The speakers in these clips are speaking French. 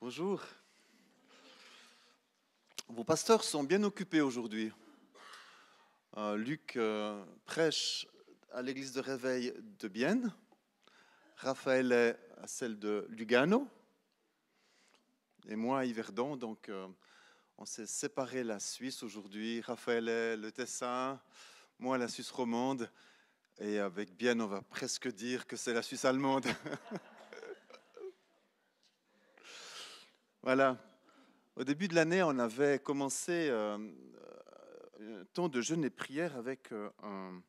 Bonjour. Vos pasteurs sont bien occupés aujourd'hui. Luc prêche à l'église de Réveil de Bienne. Raphaël est à celle de Lugano. Et moi à Yverdon. Donc on s'est séparé la Suisse aujourd'hui. Raphaël est le Tessin, moi la Suisse romande. Et avec Bienne, on va presque dire que c'est la Suisse allemande. Voilà. Au début de l'année, on avait commencé un temps de jeûne et prière avec un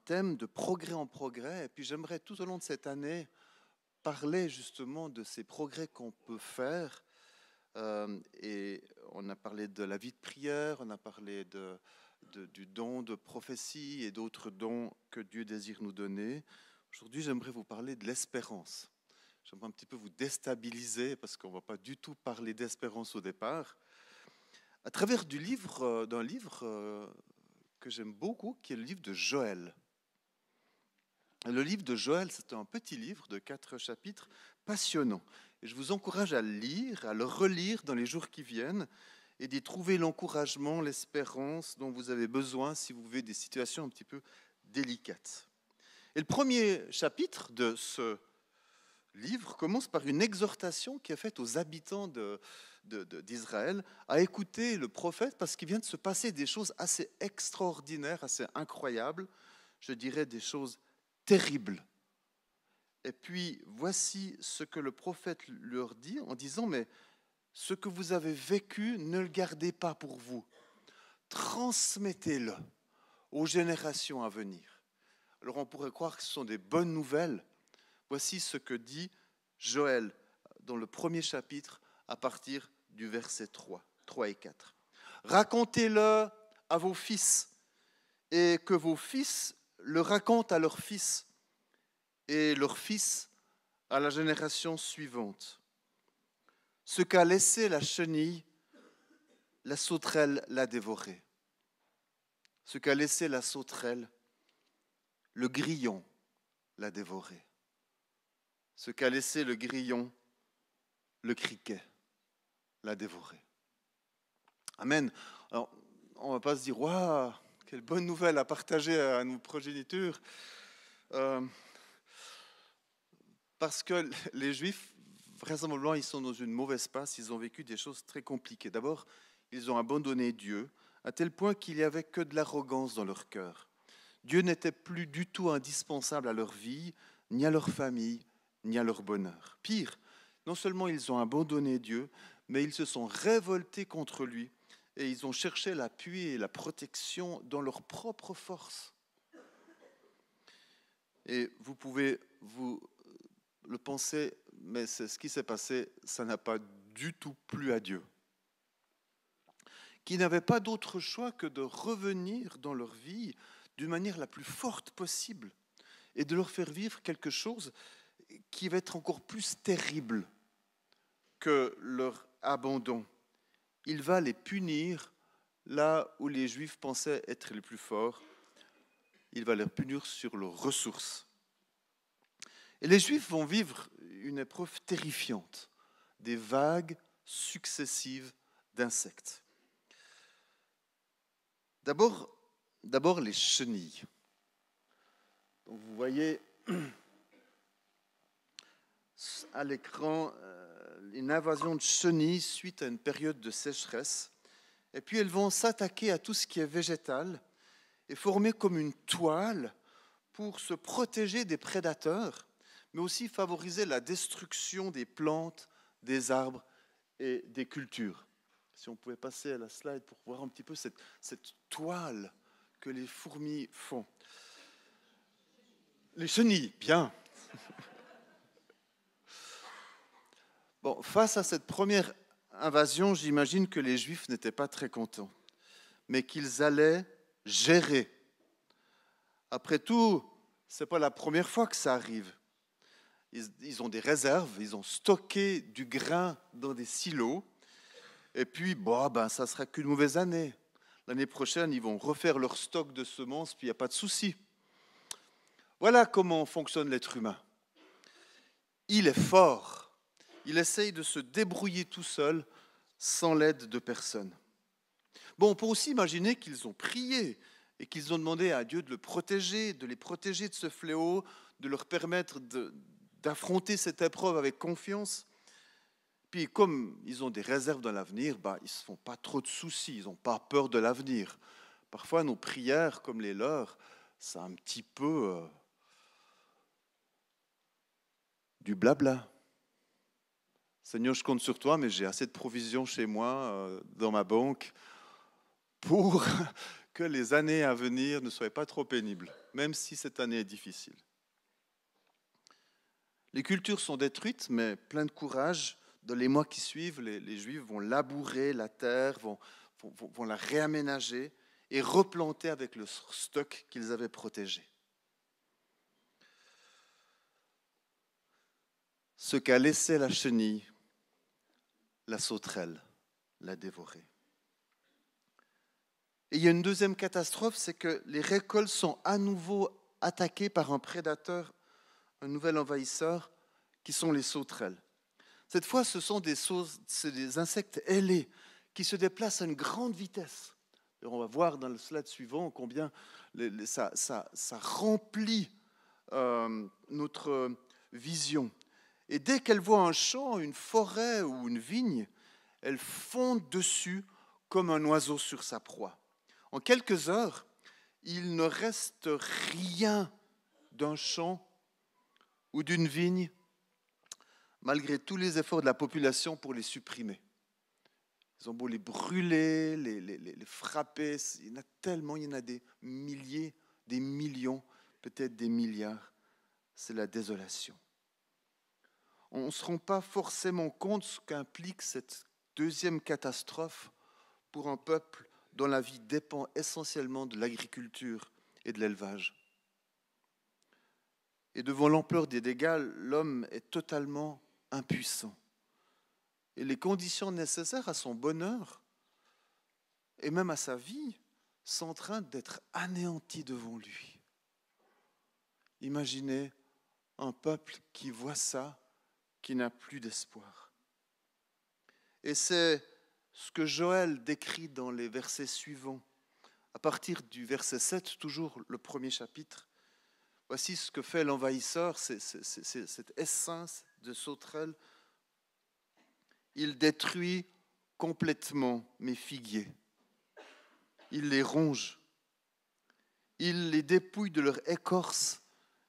thème de progrès en progrès. Et puis j'aimerais tout au long de cette année parler justement de ces progrès qu'on peut faire. Et on a parlé de la vie de prière, on a parlé du don de prophétie et d'autres dons que Dieu désire nous donner. Aujourd'hui, j'aimerais vous parler de l'espérance. J'aimerais un petit peu vous déstabiliser parce qu'on ne va pas du tout parler d'espérance au départ. À travers d'un livre que j'aime beaucoup, qui est le livre de Joël. Le livre de Joël, c'est un petit livre de 4 chapitres passionnant. Et je vous encourage à le lire, à le relire dans les jours qui viennent et d'y trouver l'encouragement, l'espérance dont vous avez besoin si vous vivez des situations un petit peu délicates. Et le premier chapitre de ce livre commence par une exhortation qui est faite aux habitants d'Israël à écouter le prophète parce qu'il vient de se passer des choses assez extraordinaires, assez incroyables, je dirais des choses terribles. Et puis voici ce que le prophète leur dit en disant « Mais ce que vous avez vécu, ne le gardez pas pour vous, transmettez-le aux générations à venir. » Alors on pourrait croire que ce sont des bonnes nouvelles. Voici ce que dit Joël dans le premier chapitre à partir du verset 3 et 4. « Racontez-le à vos fils et que vos fils le racontent à leurs fils et leurs fils à la génération suivante. Ce qu'a laissé la chenille, la sauterelle l'a dévoré. Ce qu'a laissé la sauterelle, le grillon l'a dévoré. Ce qu'a laissé le grillon, le criquet l'a dévoré. » Amen. Alors, on ne va pas se dire « Waouh, quelle bonne nouvelle à partager à nos progénitures !» Parce que les Juifs, vraisemblablement, ils sont dans une mauvaise passe, ils ont vécu des choses très compliquées. D'abord, ils ont abandonné Dieu, à tel point qu'il n'y avait que de l'arrogance dans leur cœur. Dieu n'était plus du tout indispensable à leur vie, ni à leur famille, ni à leur bonheur. Pire, non seulement ils ont abandonné Dieu, mais ils se sont révoltés contre lui et ils ont cherché l'appui et la protection dans leur propre force. Et vous pouvez vous le penser, mais c'est ce qui s'est passé, ça n'a pas du tout plu à Dieu, qui n'avait pas d'autre choix que de revenir dans leur vie d'une manière la plus forte possible et de leur faire vivre quelque chose qui va être encore plus terrible que leur abandon. Il va les punir là où les Juifs pensaient être les plus forts. Il va les punir sur leurs ressources. Et les Juifs vont vivre une épreuve terrifiante, des vagues successives d'insectes. D'abord les chenilles. Donc vous voyez à l'écran une invasion de chenilles suite à une période de sécheresse. Et puis elles vont s'attaquer à tout ce qui est végétal et former comme une toile pour se protéger des prédateurs, mais aussi favoriser la destruction des plantes, des arbres et des cultures. Si on pouvait passer à la slide pour voir un petit peu cette toile que les fourmis font. Les chenilles, bien. Bon, face à cette première invasion, j'imagine que les Juifs n'étaient pas très contents, mais qu'ils allaient gérer. Après tout, ce n'est pas la première fois que ça arrive. Ils ont des réserves, ils ont stocké du grain dans des silos, et puis ça ne sera qu'une mauvaise année. L'année prochaine, ils vont refaire leur stock de semences, puis il n'y a pas de souci. Voilà comment fonctionne l'être humain. Il est fort, Il essaye de se débrouiller tout seul, sans l'aide de personne. Bon, on peut aussi imaginer qu'ils ont prié et qu'ils ont demandé à Dieu de le protéger, de les protéger de ce fléau, de leur permettre d'affronter cette épreuve avec confiance. Puis comme ils ont des réserves dans l'avenir, ils ne se font pas trop de soucis, ils n'ont pas peur de l'avenir. Parfois, nos prières, comme les leurs, c'est un petit peu du blabla. Seigneur, je compte sur toi, mais j'ai assez de provisions chez moi, dans ma banque, pour que les années à venir ne soient pas trop pénibles, même si cette année est difficile. Les cultures sont détruites, mais plein de courage. Dans les mois qui suivent, les Juifs vont labourer la terre, vont la réaménager et replanter avec le stock qu'ils avaient protégé. Ce qu'a laissé la chenille, la sauterelle l'a dévoré. Et il y a une deuxième catastrophe, c'est que les récoltes sont à nouveau attaquées par un prédateur, un nouvel envahisseur, qui sont les sauterelles. Cette fois, ce sont des insectes ailés qui se déplacent à une grande vitesse. Et on va voir dans le slide suivant combien ça remplit notre vision. Et dès qu'elles voient un champ, une forêt ou une vigne, elles fondent dessus comme un oiseau sur sa proie. En quelques heures, il ne reste rien d'un champ ou d'une vigne, malgré tous les efforts de la population pour les supprimer. Ils ont beau les brûler, les frapper, il y en a tellement, il y en a des milliers, des millions, peut-être des milliards. C'est la désolation. On ne se rend pas forcément compte ce qu'implique cette deuxième catastrophe pour un peuple dont la vie dépend essentiellement de l'agriculture et de l'élevage. Et devant l'ampleur des dégâts, l'homme est totalement impuissant. Et les conditions nécessaires à son bonheur et même à sa vie sont en train d'être anéanties devant lui. Imaginez un peuple qui voit ça, qui n'a plus d'espoir. Et c'est ce que Joël décrit dans les versets suivants. À partir du verset 7, toujours le premier chapitre, voici ce que fait l'envahisseur, c'est cette essence de sauterelle. Il détruit complètement mes figuiers. Il les ronge. Il les dépouille de leur écorce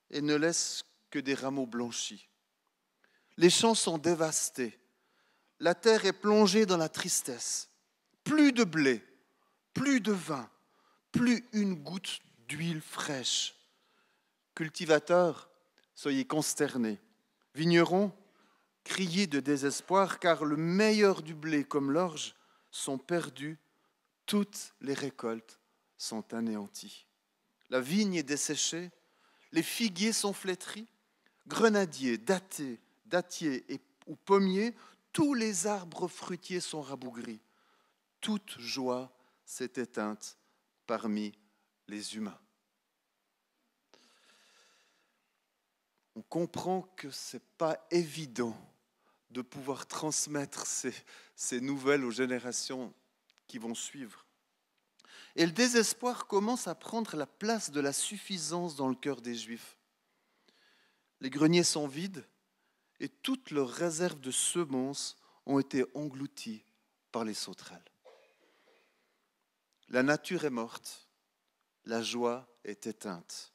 et ne laisse que des rameaux blanchis. Les champs sont dévastés. La terre est plongée dans la tristesse. Plus de blé, plus de vin, plus une goutte d'huile fraîche. Cultivateurs, soyez consternés. Vignerons, criez de désespoir, car le meilleur du blé comme l'orge sont perdus. Toutes les récoltes sont anéanties. La vigne est desséchée, les figuiers sont flétris, grenadiers, dattiers ou pommiers, tous les arbres fruitiers sont rabougris. Toute joie s'est éteinte parmi les humains. On comprend que ce n'est pas évident de pouvoir transmettre ces nouvelles aux générations qui vont suivre. Et le désespoir commence à prendre la place de la suffisance dans le cœur des Juifs. Les greniers sont vides et toutes leurs réserves de semences ont été englouties par les sauterelles. La nature est morte, la joie est éteinte.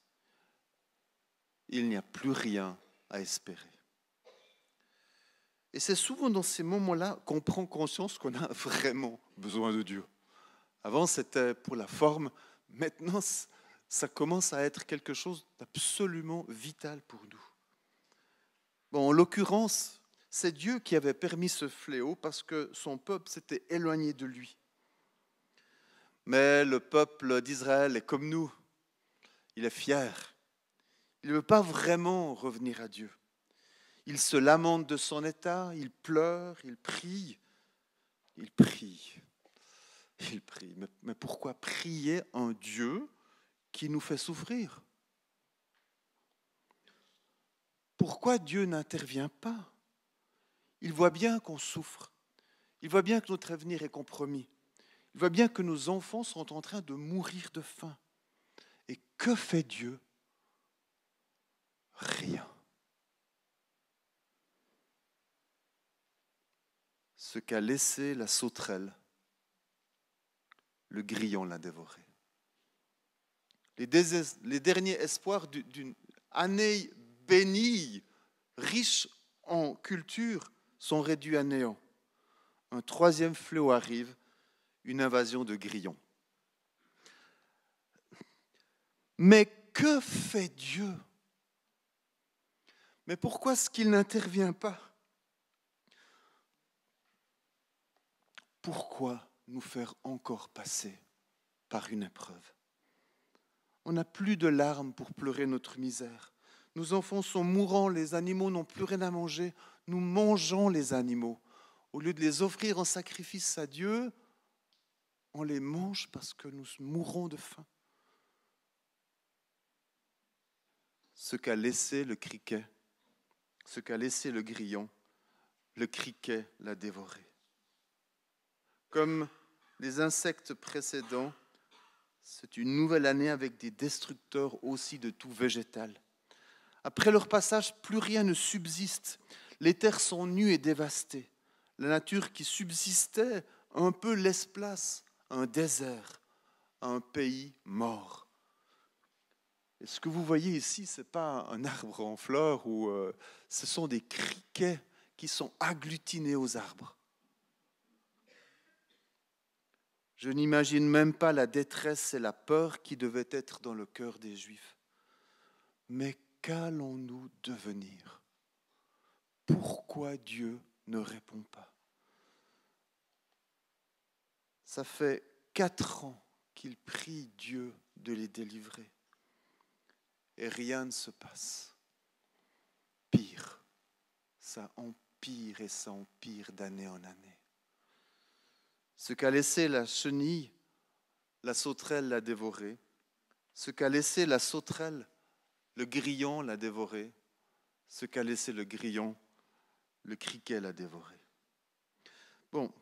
Il n'y a plus rien à espérer. Et c'est souvent dans ces moments-là qu'on prend conscience qu'on a vraiment besoin de Dieu. Avant, c'était pour la forme. Maintenant, ça commence à être quelque chose d'absolument vital pour nous. Bon, en l'occurrence, c'est Dieu qui avait permis ce fléau parce que son peuple s'était éloigné de lui. Mais le peuple d'Israël est comme nous. Il est fier. Il ne veut pas vraiment revenir à Dieu. Il se lamente de son état, il pleure, il prie. Il prie. Mais pourquoi prier un Dieu qui nous fait souffrir? Pourquoi Dieu n'intervient pas? Il voit bien qu'on souffre. Il voit bien que notre avenir est compromis. Il voit bien que nos enfants sont en train de mourir de faim. Et que fait Dieu? Rien. Ce qu'a laissé la sauterelle, le grillon l'a dévoré. Les derniers espoirs d'une année bénie, riche en culture, sont réduits à néant. Un troisième fléau arrive, une invasion de grillons. Mais que fait Dieu? Mais pourquoi est-ce qu'il n'intervient pas? Pourquoi nous faire encore passer par une épreuve? On n'a plus de larmes pour pleurer notre misère. Nos enfants sont mourants, les animaux n'ont plus rien à manger. Nous mangeons les animaux. Au lieu de les offrir en sacrifice à Dieu, on les mange parce que nous mourons de faim. Ce qu'a laissé le criquet, ce qu'a laissé le grillon, le criquet l'a dévoré. Comme les insectes précédents, c'est une nouvelle année avec des destructeurs aussi de tout végétal. Après leur passage, plus rien ne subsiste. Les terres sont nues et dévastées. La nature qui subsistait un peu laisse place à un désert, à un pays mort. Et ce que vous voyez ici, ce n'est pas un arbre en fleurs, ce sont des criquets qui sont agglutinés aux arbres. Je n'imagine même pas la détresse et la peur qui devaient être dans le cœur des Juifs. Mais qu'allons-nous devenir? Pourquoi Dieu ne répond pas? Ça fait 4 ans qu'ils prient Dieu de les délivrer. Et rien ne se passe. Pire, ça empire et ça empire d'année en année. Ce qu'a laissé la chenille, la sauterelle l'a dévoré. Ce qu'a laissé la sauterelle, le grillon l'a dévoré. Ce qu'a laissé le grillon, le criquet l'a dévoré. Bon,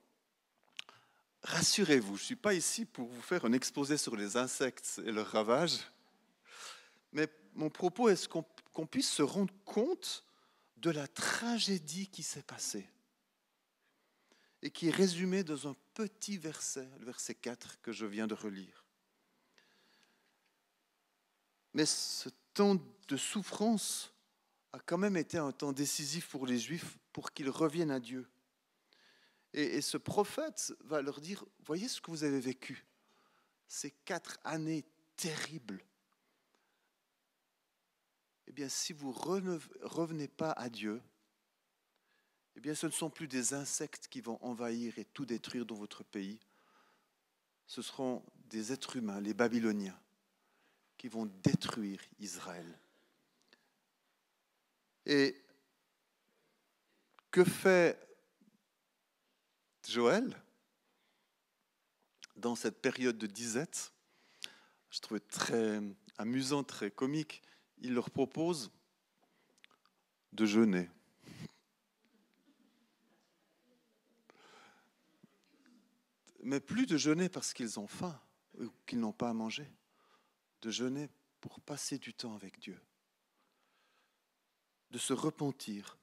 rassurez-vous, je ne suis pas ici pour vous faire un exposé sur les insectes et leurs ravages, mais mon propos est qu'on puisse se rendre compte de la tragédie qui s'est passée et qui est résumée dans un petit verset, le verset 4 que je viens de relire. Mais ce temps de souffrance a quand même été un temps décisif pour les Juifs pour qu'ils reviennent à Dieu. Et ce prophète va leur dire, voyez ce que vous avez vécu, ces 4 années terribles. Eh bien, si vous ne revenez pas à Dieu, eh bien, ce ne sont plus des insectes qui vont envahir et tout détruire dans votre pays. Ce seront des êtres humains, les Babyloniens, qui vont détruire Israël. Et que fait Joël dans cette période de disette? Je trouvais très amusant, très comique. Il leur propose de jeûner. Mais plus de jeûner parce qu'ils ont faim ou qu'ils n'ont pas à manger. De jeûner pour passer du temps avec Dieu. De se repentir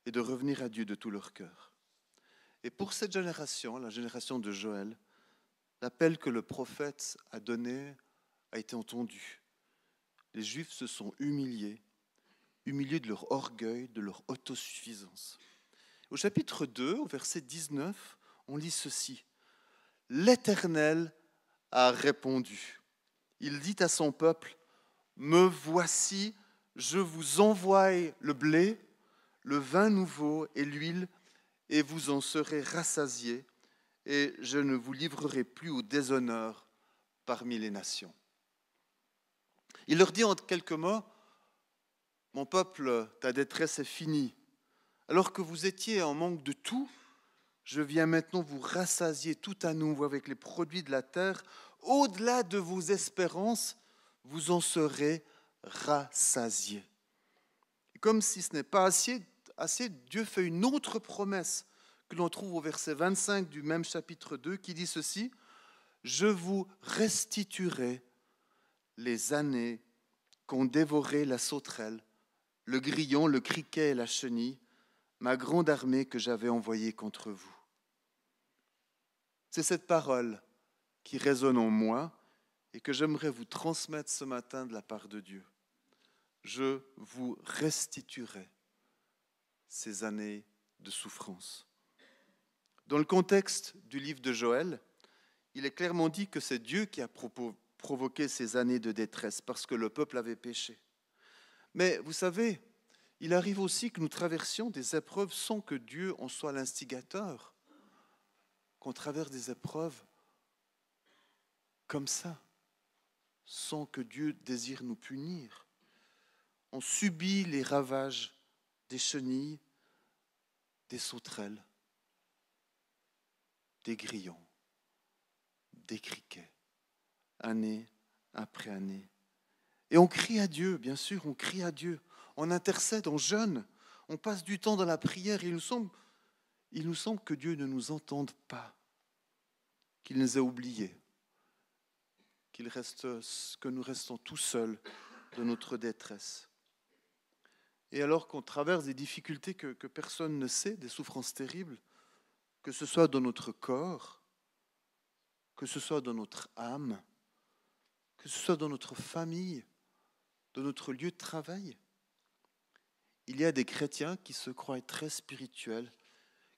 et de revenir à Dieu de tout leur cœur. Et pour cette génération, la génération de Joël, l'appel que le prophète a donné a été entendu. Les Juifs se sont humiliés de leur orgueil, de leur autosuffisance. Au chapitre 2, au verset 19, on lit ceci. L'Éternel a répondu. Il dit à son peuple, me voici, je vous envoie le blé, le vin nouveau et l'huile, et vous en serez rassasiés, et je ne vous livrerai plus au déshonneur parmi les nations. Il leur dit en quelques mots, mon peuple, ta détresse est finie. Alors que vous étiez en manque de tout, je viens maintenant vous rassasier tout à nouveau avec les produits de la terre. Au-delà de vos espérances, vous en serez rassasiés. Et comme si ce n'est pas assez, assez, Dieu fait une autre promesse que l'on trouve au verset 25 du même chapitre 2 qui dit ceci: « Je vous restituerai les années qu'ont dévoré la sauterelle, le grillon, le criquet et la chenille, ma grande armée que j'avais envoyée contre vous. » C'est cette parole qui résonne en moi et que j'aimerais vous transmettre ce matin de la part de Dieu. Je vous restituerai ces années de souffrance. Dans le contexte du livre de Joël, il est clairement dit que c'est Dieu qui a provoqué ces années de détresse parce que le peuple avait péché. Mais vous savez, il arrive aussi que nous traversions des épreuves sans que Dieu en soit l'instigateur, qu'on traverse des épreuves comme ça, sans que Dieu désire nous punir. On subit les ravages des chenilles, des sauterelles, des grillons, des criquets, année après année. Et on crie à Dieu, bien sûr, on crie à Dieu. On intercède, on jeûne, on passe du temps dans la prière. Il nous semble que Dieu ne nous entende pas, qu'il nous a oubliés, que nous restons tout seuls de notre détresse. Et alors qu'on traverse des difficultés que personne ne sait, des souffrances terribles, que ce soit dans notre corps, que ce soit dans notre âme, que ce soit dans notre famille, dans notre lieu de travail, il y a des chrétiens qui se croient très spirituels,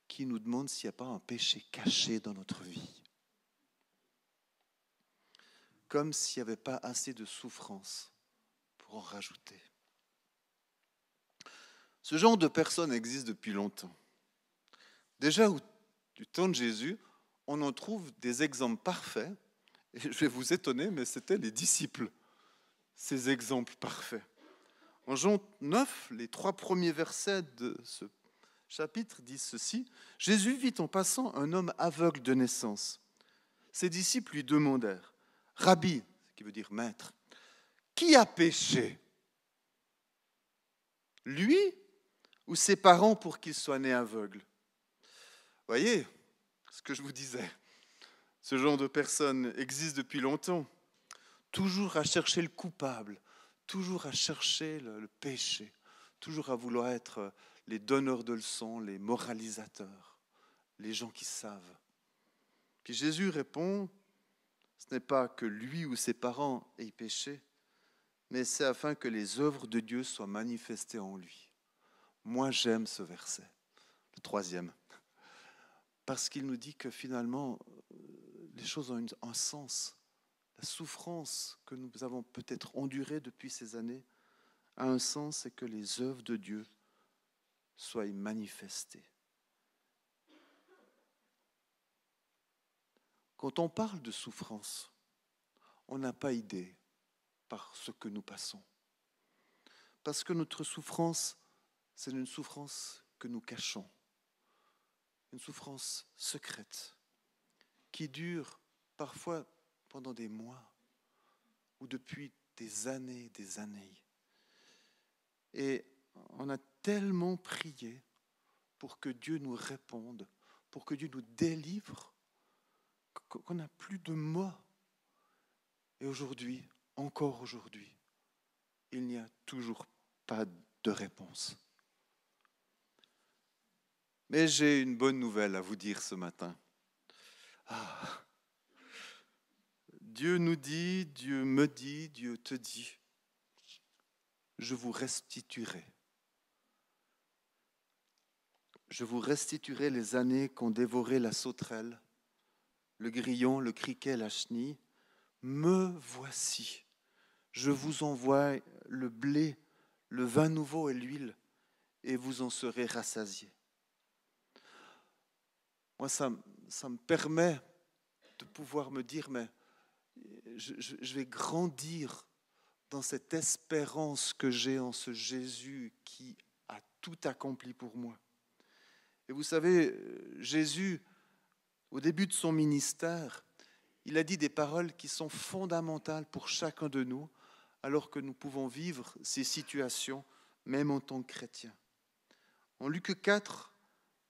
qui nous demandent s'il n'y a pas un péché caché dans notre vie. Comme s'il n'y avait pas assez de souffrance pour en rajouter. Ce genre de personnes existe depuis longtemps. Déjà du temps de Jésus, on en trouve des exemples parfaits. Et je vais vous étonner, mais c'était les disciples, ces exemples parfaits. En Jean 9, les 3 premiers versets de ce chapitre disent ceci: « Jésus vit en passant un homme aveugle de naissance. Ses disciples lui demandèrent: « Rabbi, ce qui veut dire maître, qui a péché, lui ou ses parents pour qu'il soit né aveugle ?» Voyez ce que je vous disais. Ce genre de personnes existe depuis longtemps, toujours à chercher le coupable, toujours à chercher le péché, toujours à vouloir être les donneurs de leçons, les moralisateurs, les gens qui savent. Puis Jésus répond, ce n'est pas que lui ou ses parents aient péché, mais c'est afin que les œuvres de Dieu soient manifestées en lui. Moi, j'aime ce verset, le 3e, parce qu'il nous dit que finalement, les choses ont un sens. La souffrance que nous avons peut-être endurée depuis ces années a un sens, et que les œuvres de Dieu soient manifestées. Quand on parle de souffrance, on n'a pas idée par ce que nous passons. Parce que notre souffrance, c'est une souffrance que nous cachons, une souffrance secrète, qui dure parfois pendant des mois ou depuis des années et des années. Et on a tellement prié pour que Dieu nous réponde, pour que Dieu nous délivre, qu'on n'a plus de mots. Et aujourd'hui, encore aujourd'hui, il n'y a toujours pas de réponse. Mais j'ai une bonne nouvelle à vous dire ce matin. Dieu nous dit, Dieu me dit, Dieu te dit, je vous restituerai. Je vous restituerai les années qu'ont dévoré la sauterelle, le grillon, le criquet, la chenille. Me voici. Je vous envoie le blé, le vin nouveau et l'huile, et vous en serez rassasiés. Moi, ça me permet de pouvoir me dire, mais je vais grandir dans cette espérance que j'ai en ce Jésus qui a tout accompli pour moi. Et vous savez, Jésus, au début de son ministère, il a dit des paroles qui sont fondamentales pour chacun de nous, alors que nous pouvons vivre ces situations, même en tant que chrétiens. En Luc 4,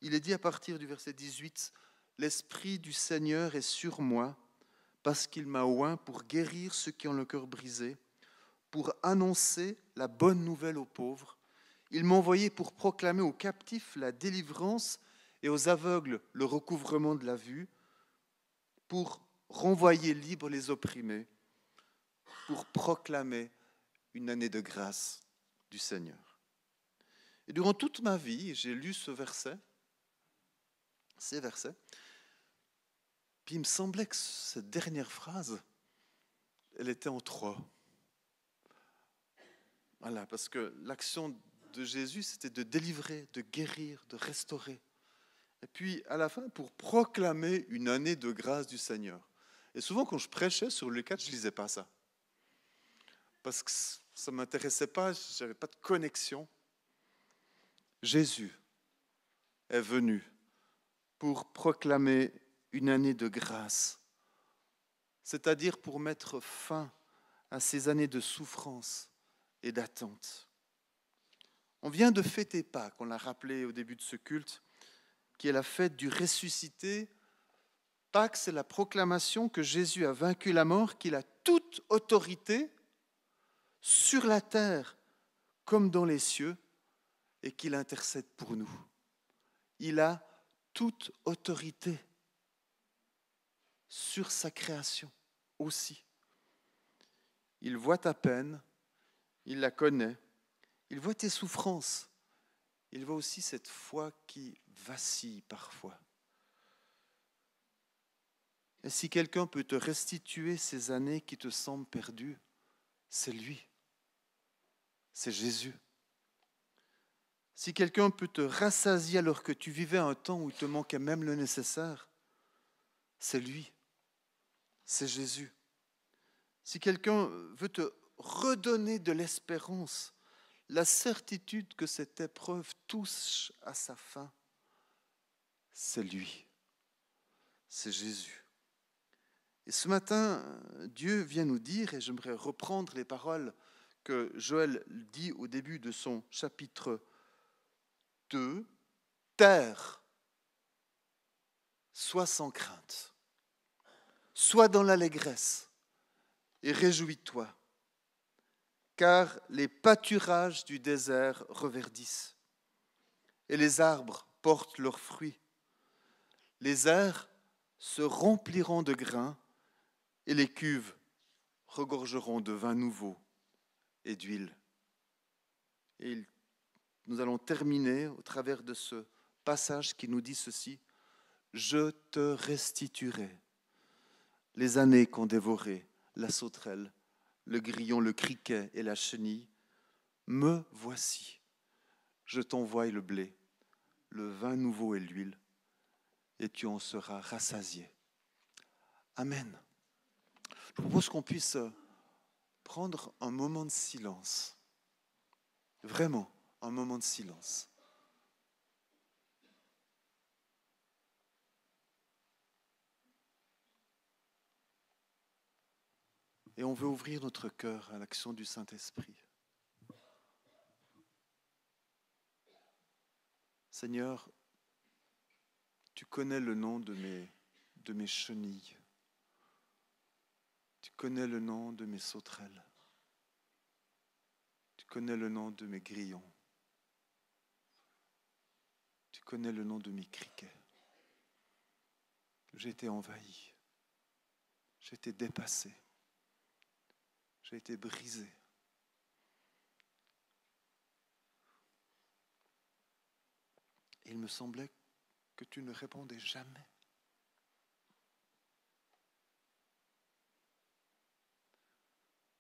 il est dit à partir du verset 18, « L'Esprit du Seigneur est sur moi, parce qu'il m'a oint pour guérir ceux qui ont le cœur brisé, pour annoncer la bonne nouvelle aux pauvres. Il m'a envoyé pour proclamer aux captifs la délivrance et aux aveugles le recouvrement de la vue, pour renvoyer libres les opprimés, pour proclamer une année de grâce du Seigneur. » Et durant toute ma vie, j'ai lu ces versets, puis il me semblait que cette dernière phrase, elle était en trois. Voilà, parce que l'action de Jésus, c'était de délivrer, de guérir, de restaurer. Et puis, à la fin, pour proclamer une année de grâce du Seigneur. Et souvent, quand je prêchais sur Luc 4, je ne lisais pas ça. Parce que ça ne m'intéressait pas, je n'avais pas de connexion. Jésus est venu pour proclamer une année de grâce, c'est-à-dire pour mettre fin à ces années de souffrance et d'attente. On vient de fêter Pâques, on l'a rappelé au début de ce culte, qui est la fête du ressuscité. Pâques, c'est la proclamation que Jésus a vaincu la mort, qu'il a toute autorité sur la terre comme dans les cieux et qu'il intercède pour nous. Il a toute autorité sur sa création aussi. Il voit ta peine, il la connaît, il voit tes souffrances, il voit aussi cette foi qui vacille parfois. Et si quelqu'un peut te restituer ces années qui te semblent perdues, c'est lui, c'est Jésus. Si quelqu'un peut te rassasier alors que tu vivais un temps où il te manquait même le nécessaire, c'est lui, c'est Jésus. Si quelqu'un veut te redonner de l'espérance, la certitude que cette épreuve touche à sa fin, c'est lui, c'est Jésus. Et ce matin, Dieu vient nous dire, et j'aimerais reprendre les paroles que Joël dit au début de son chapitre 2, « Terre, sois sans crainte, sois dans l'allégresse et réjouis-toi, car les pâturages du désert reverdissent et les arbres portent leurs fruits. Les airs se rempliront de grains et les cuves regorgeront de vin nouveau et d'huile. » Et nous allons terminer au travers de ce passage qui nous dit ceci, « Je te restituerai les années qu'ont dévoré la sauterelle, le grillon, le criquet et la chenille. Me voici, je t'envoie le blé, le vin nouveau et l'huile, et tu en seras rassasié. » Amen. Je propose qu'on puisse prendre un moment de silence. Vraiment, un moment de silence. Et on veut ouvrir notre cœur à l'action du Saint-Esprit. Seigneur, tu connais le nom de mes chenilles. Tu connais le nom de mes sauterelles. Tu connais le nom de mes grillons. Tu connais le nom de mes criquets. J'ai été envahi. J'ai été dépassé. J'ai été brisé. Et il me semblait que tu ne répondais jamais.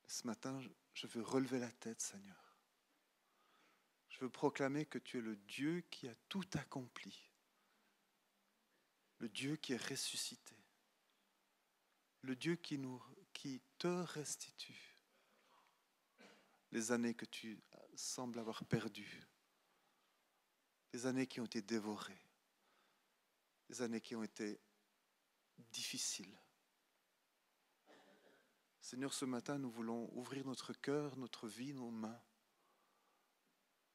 Ce matin, je veux relever la tête, Seigneur. Je veux proclamer que tu es le Dieu qui a tout accompli. Le Dieu qui est ressuscité. Le Dieu qui te restitue les années que tu sembles avoir perdues. Les années qui ont été dévorées. Les années qui ont été difficiles. Seigneur, ce matin, nous voulons ouvrir notre cœur, notre vie, nos mains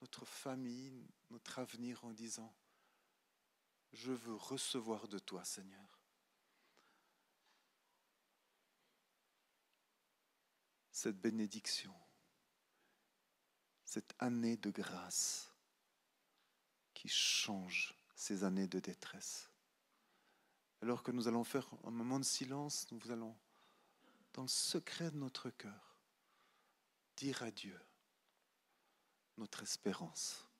notre famille, notre avenir en disant, je veux recevoir de toi, Seigneur. Cette bénédiction, cette année de grâce qui change ces années de détresse. Alors que nous allons faire un moment de silence, nous allons, dans le secret de notre cœur, dire à Dieu notre espérance.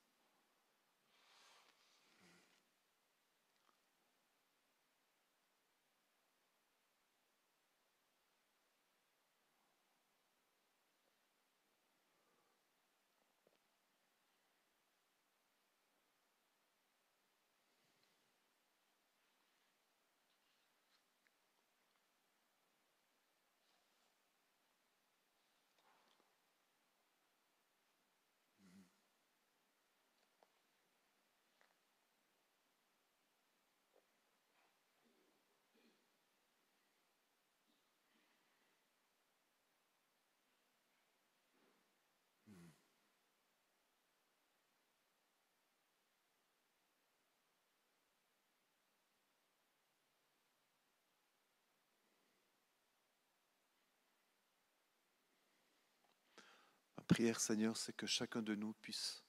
Ma prière, Seigneur, c'est que chacun de nous puisse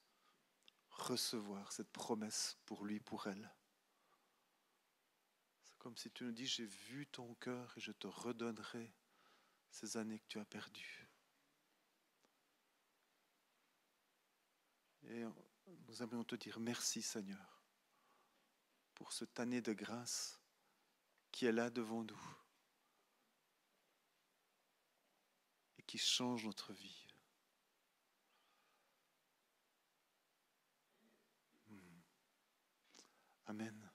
recevoir cette promesse pour lui, pour elle. C'est comme si tu nous dis, j'ai vu ton cœur et je te redonnerai ces années que tu as perdues. Et nous aimerions te dire merci, Seigneur, pour cette année de grâce qui est là devant nous et qui change notre vie. Amen.